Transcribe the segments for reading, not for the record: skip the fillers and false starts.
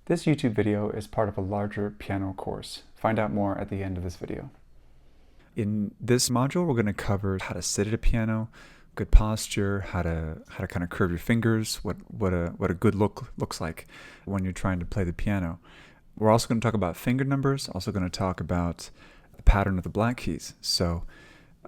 This YouTube video is part of a larger piano course. Find out more at the end of this video. In this module, we're going to cover how to sit at a piano, good posture, how to kind of curve your fingers, what a good look looks like when you're trying to play the piano. We're also going to talk about finger numbers, also going to talk about the pattern of the black keys. So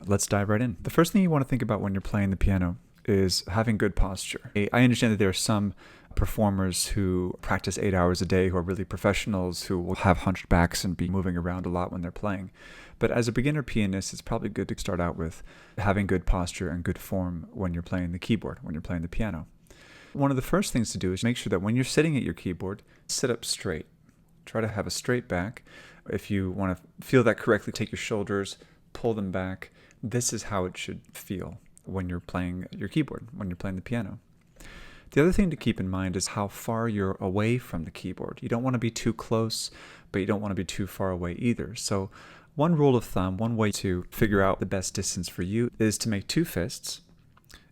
let's dive right in. The first thing you want to think about when you're playing the piano is having good posture. I understand that there are some performers who practice 8 hours a day, who are really professionals, who will have hunched backs and be moving around a lot when they're playing. But as a beginner pianist, it's probably good to start out with having good posture and good form when you're playing the keyboard, when you're playing the piano. One of the first things to do is make sure that when you're sitting at your keyboard, sit up straight. Try to have a straight back. If you want to feel that correctly, take your shoulders, pull them back. This is how it should feel when you're playing your keyboard, when you're playing the piano. The other thing to keep in mind is how far you're away from the keyboard. You don't want to be too close, but you don't want to be too far away either. So one rule of thumb, one way to figure out the best distance for you is to make two fists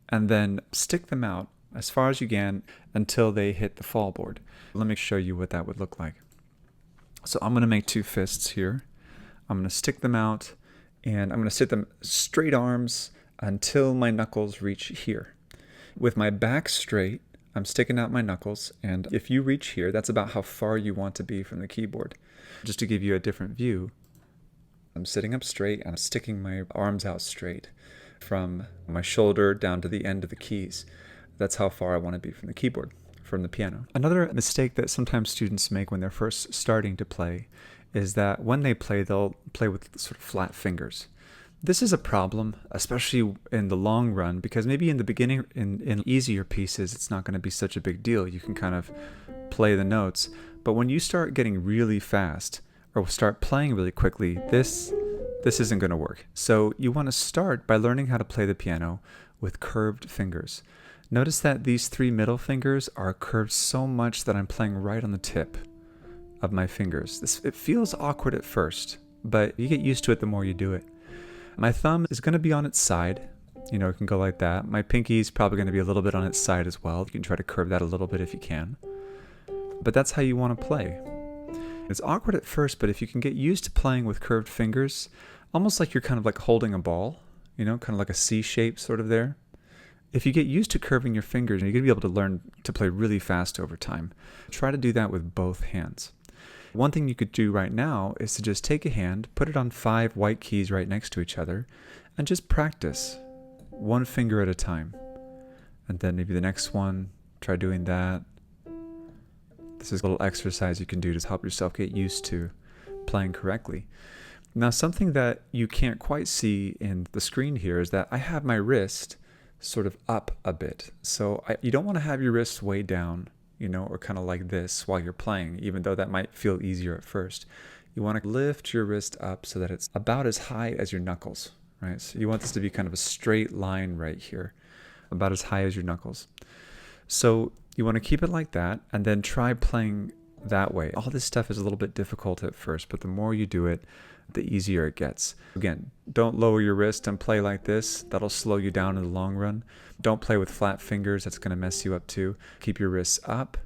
and then stick them out as far as you can until they hit the fall board. Let me show you what that would look like. So I'm going to make two fists here. I'm going to stick them out and I'm going to sit them straight arms until my knuckles reach here. With my back straight, I'm sticking out my knuckles, and if you reach here, that's about how far you want to be from the keyboard. Just to give you a different view, I'm sitting up straight and I'm sticking my arms out straight from my shoulder down to the end of the keys. That's how far I want to be from the keyboard, from the piano. Another mistake that sometimes students make when they're first starting to play is that when they play, they'll play with sort of flat fingers. This is a problem, especially in the long run, because maybe in the beginning, in easier pieces, it's not going to be such a big deal. You can kind of play the notes. But when you start getting really fast or start playing really quickly, this isn't going to work. So you want to start by learning how to play the piano with curved fingers. Notice that these three middle fingers are curved so much that I'm playing right on the tip of my fingers. It feels awkward at first, but you get used to it the more you do it. My thumb is going to be on its side. You know, it can go like that. My pinky is probably going to be a little bit on its side as well. You can try to curve that a little bit if you can. But that's how you want to play. It's awkward at first, but if you can get used to playing with curved fingers, almost like you're kind of like holding a ball, you know, kind of like a C shape sort of there. If you get used to curving your fingers, you're going to be able to learn to play really fast over time. Try to do that with both hands. One thing you could do right now is to just take a hand, put it on 5 white keys right next to each other, and just practice one finger at a time. And then maybe the next one, try doing that. This is a little exercise you can do to help yourself get used to playing correctly. Now, something that you can't quite see in the screen here is that I have my wrist sort of up a bit. So you don't want to have your wrists way down, you know, or kind of like this while you're playing, even though that might feel easier at first. You want to lift your wrist up so that it's about as high as your knuckles, right? So you want this to be kind of a straight line right here, about as high as your knuckles. So you want to keep it like that and then try playing that way. All this stuff is a little bit difficult at first, but the more you do it, the easier it gets. Again, don't lower your wrist and play like this. That'll slow you down in the long run. Don't play with flat fingers. That's going to mess you up too. Keep your wrists up,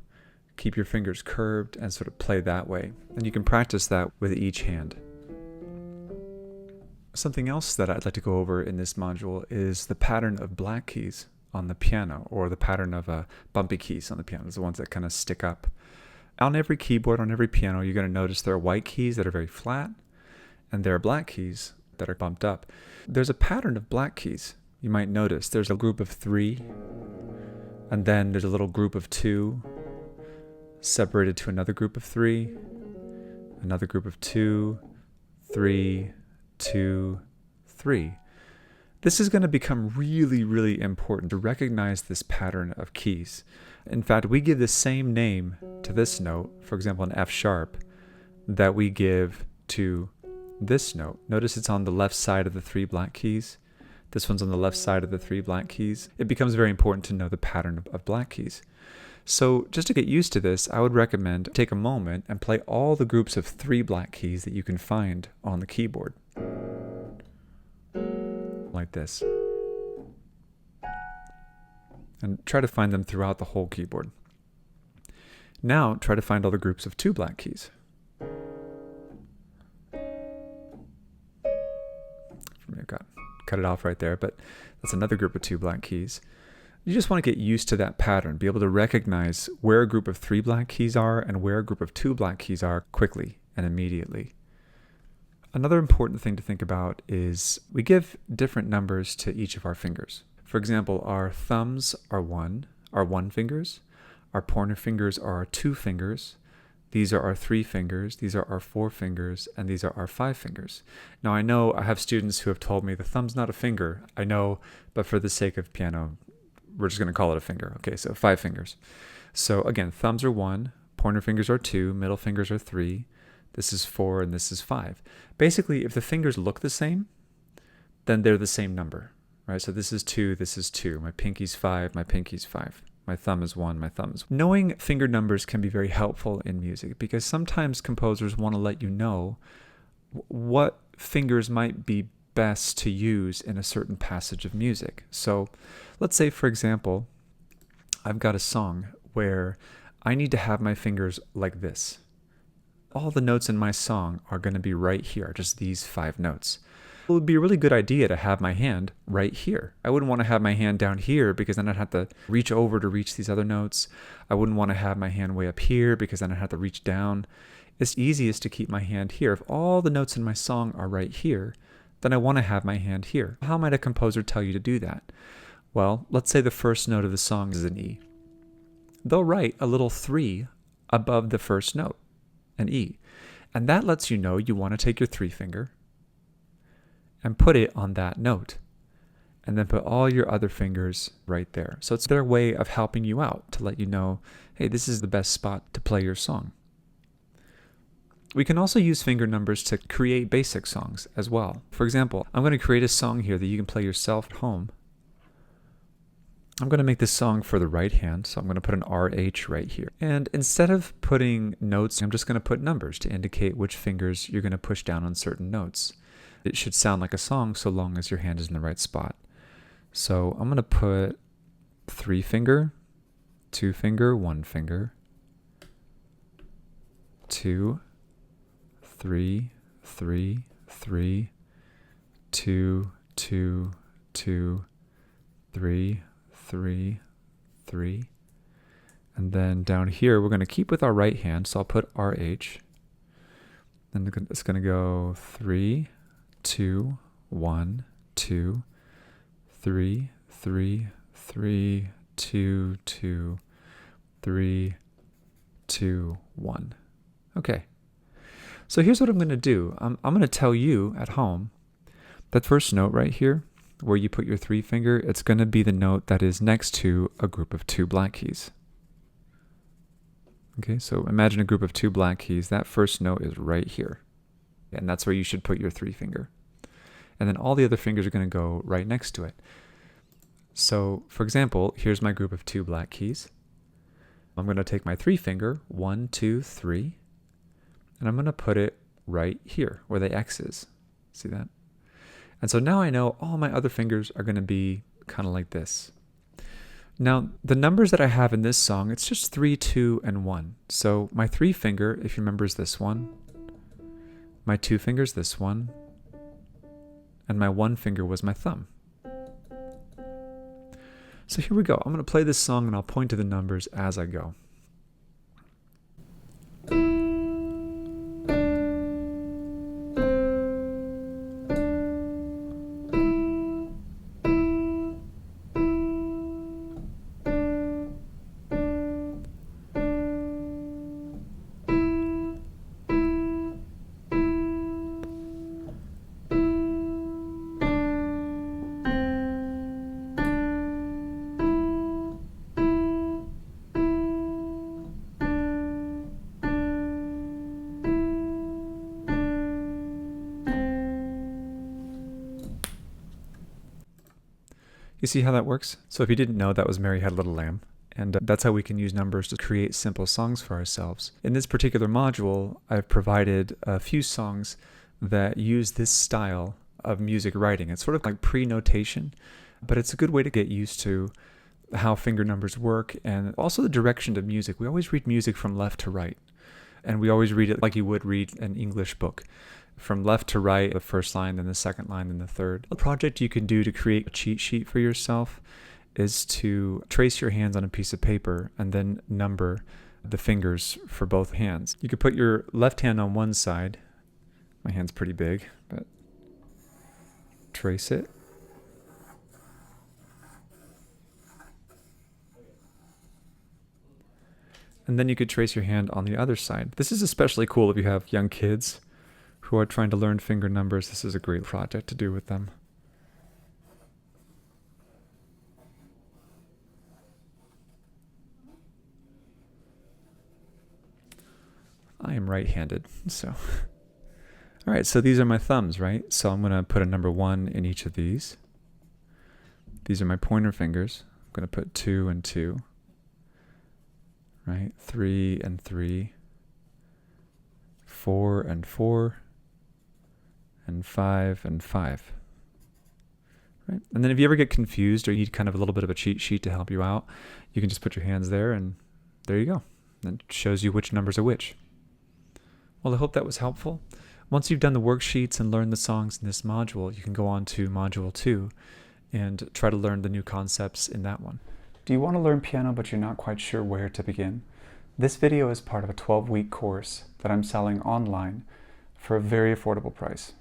keep your fingers curved, and sort of play that way. And you can practice that with each hand. Something else that I'd like to go over in this module is the pattern of black keys on the piano, or the pattern of bumpy keys on the piano, the ones that kind of stick up. On every keyboard, on every piano, you're going to notice there are white keys that are very flat, and there are black keys that are bumped up. There's a pattern of black keys. You might notice there's a group of 3, and then there's a little group of 2, separated to another group of 3, another group of 2, 3, 2, 3. This is going to become really, really important to recognize this pattern of keys. In fact, we give the same name to this note, for example, an F sharp, that we give to this note. Notice it's on the left side of the 3 black keys. This one's on the left side of the 3 black keys. It becomes very important to know the pattern of black keys. So just to get used to this, I would recommend take a moment and play all the groups of 3 black keys that you can find on the keyboard. Like this. And try to find them throughout the whole keyboard. Now try to find all the groups of 2 black keys. I've cut it off right there, but that's another group of 2 black keys. You just want to get used to that pattern, be able to recognize where a group of 3 black keys are and where a group of 2 black keys are quickly and immediately. Another important thing to think about is we give different numbers to each of our fingers. For example, our thumbs are 1 fingers, our pointer fingers are our 2 fingers, these are our 3 fingers, these are our 4 fingers, and these are our 5 fingers. Now I know I have students who have told me the thumb's not a finger. I know, but for the sake of piano, we're just going to call it a finger. Okay, so 5 fingers. So again, thumbs are 1, pointer fingers are 2, middle fingers are 3, this is 4, and this is 5. Basically, if the fingers look the same, then they're the same number, right? So this is 2, this is 2. My pinky's 5, my pinky's 5. My thumb is 1, my thumb is 1. Knowing finger numbers can be very helpful in music because sometimes composers want to let you know what fingers might be best to use in a certain passage of music. So let's say, for example, I've got a song where I need to have my fingers like this. All the notes in my song are going to be right here, just these 5 notes. It would be a really good idea to have my hand right here. I wouldn't want to have my hand down here because then I'd have to reach over to reach these other notes. I wouldn't want to have my hand way up here because then I'd have to reach down. It's easiest to keep my hand here. If all the notes in my song are right here, then I want to have my hand here. How might a composer tell you to do that? Well, let's say the first note of the song is an E. They'll write a little 3 above the first note, an E. And that lets you know you want to take your 3 finger and put it on that note. And then put all your other fingers right there. So it's their way of helping you out to let you know, hey, this is the best spot to play your song. We can also use finger numbers to create basic songs as well. For example, I'm going to create a song here that you can play yourself at home. I'm going to make this song for the right hand, so I'm going to put an RH right here. And instead of putting notes, I'm just going to put numbers to indicate which fingers you're going to push down on certain notes. It should sound like a song so long as your hand is in the right spot. So I'm going to put 3 finger, 2 finger, 1 finger, 2, 3, 3, 3, 2, 2, 2, 3, 3, 3. And then down here, we're going to keep with our right hand. So I'll put RH. And it's going to go 3, 2, 1, 2, 3, 3, 3, 2, 2, 3, 2, 1. Okay. So here's what I'm going to do. I'm going to tell you at home that first note right here, where you put your 3 finger, it's going to be the note that is next to a group of 2 black keys. Okay, so imagine a group of 2 black keys. That first note is right here. And that's where you should put your 3 finger. And then all the other fingers are going to go right next to it. So, for example, here's my group of 2 black keys. I'm going to take my 3 finger, 1, 2, 3, and I'm going to put it right here where the X is. See that? And so now I know all my other fingers are going to be kind of like this. Now, the numbers that I have in this song, it's just 3, 2, and 1. So my 3 finger, if you remember, is this one. My 2 fingers, this one. And my 1 finger was my thumb. So here we go. I'm going to play this song and I'll point to the numbers as I go. You see how that works? So if you didn't know, that was Mary Had a Little Lamb. And that's how we can use numbers to create simple songs for ourselves. In this particular module, I've provided a few songs that use this style of music writing. It's sort of like pre-notation, but it's a good way to get used to how finger numbers work, and also the direction to music. We always read music from left to right, and we always read it like you would read an English book. From left to right, the first line, then the second line, then the third. A project you can do to create a cheat sheet for yourself is to trace your hands on a piece of paper and then number the fingers for both hands. You could put your left hand on one side. My hand's pretty big, but trace it. And then you could trace your hand on the other side. This is especially cool if you have young kids who are trying to learn finger numbers. This is a great project to do with them. I am right-handed, so. All right, so these are my thumbs, right? So I'm gonna put a number 1 in each of these. These are my pointer fingers. I'm gonna put 2 and 2, right? 3 and 3, 4 and 4, and 5 and 5. Right? And then if you ever get confused or you need kind of a little bit of a cheat sheet to help you out, you can just put your hands there and there you go. And it shows you which numbers are which. Well, I hope that was helpful. Once you've done the worksheets and learned the songs in this module, you can go on to Module 2 and try to learn the new concepts in that one. Do you want to learn piano but you're not quite sure where to begin? This video is part of a 12-week course that I'm selling online for a very affordable price.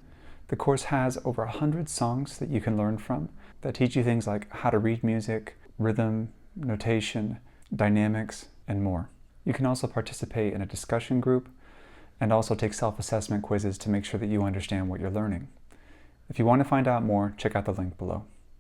The course has over 100 songs that you can learn from that teach you things like how to read music, rhythm, notation, dynamics, and more. You can also participate in a discussion group and also take self-assessment quizzes to make sure that you understand what you're learning. If you want to find out more, check out the link below.